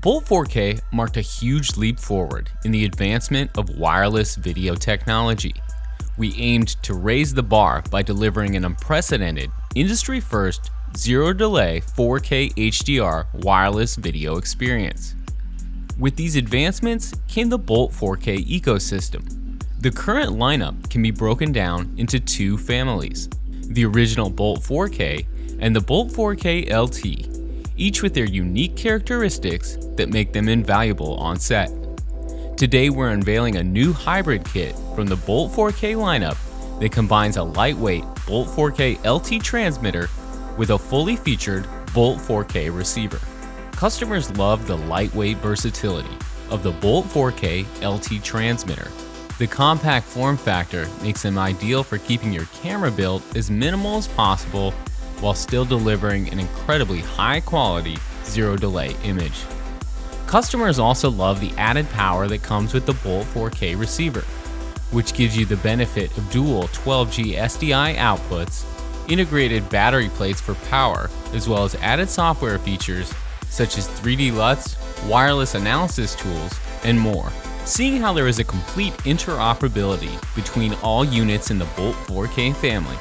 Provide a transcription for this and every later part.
Bolt 4K marked a huge leap forward in the advancement of wireless video technology. We aimed to raise the bar by delivering an unprecedented, industry-first, zero-delay 4K HDR wireless video experience. With these advancements came the Bolt 4K ecosystem. The current lineup can be broken down into two families: the original Bolt 4K and the Bolt 4K LT, each with their unique characteristics that make them invaluable on set. Today we're unveiling a new hybrid kit from the Bolt 4K lineup that combines a lightweight Bolt 4K LT transmitter with a fully featured Bolt 4K receiver. Customers love the lightweight versatility of the Bolt 4K LT transmitter. The compact form factor makes them ideal for keeping your camera build as minimal as possible while still delivering an incredibly high-quality, zero-delay image. Customers also love the added power that comes with the Bolt 4K receiver, which gives you the benefit of dual 12G-SDI outputs, integrated battery plates for power, as well as added software features such as 3D LUTs, wireless analysis tools, and more. Seeing how there is a complete interoperability between all units in the Bolt 4K family,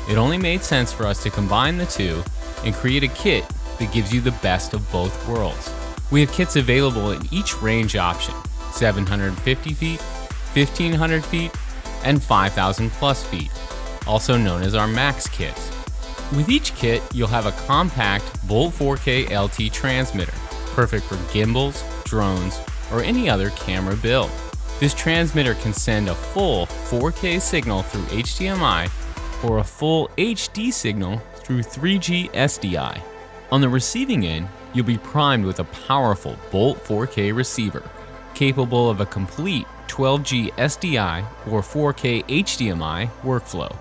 it only made sense for us to combine the two and create a kit that gives you the best of both worlds. We have kits available in each range option: 750 feet, 1500 feet, and 5000 plus feet, also known as our Max kits. With each kit, you'll have a compact Bolt 4K LT transmitter, perfect for gimbals, drones, or any other camera build. This transmitter can send a full 4K signal through HDMI or a full HD signal through 3G-SDI. On the receiving end, you'll be primed with a powerful Bolt 4K receiver, capable of a complete 12G-SDI or 4K HDMI workflow.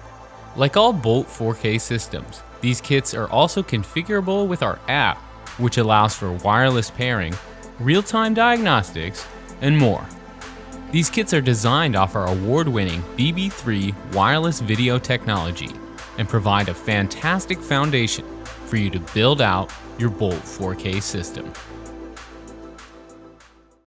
Like all Bolt 4K systems, these kits are also configurable with our app, which allows for wireless pairing, real-time diagnostics, and more. These kits are designed off our award-winning BB3 wireless video technology and provide a fantastic foundation for you to build out your Bolt 4K system.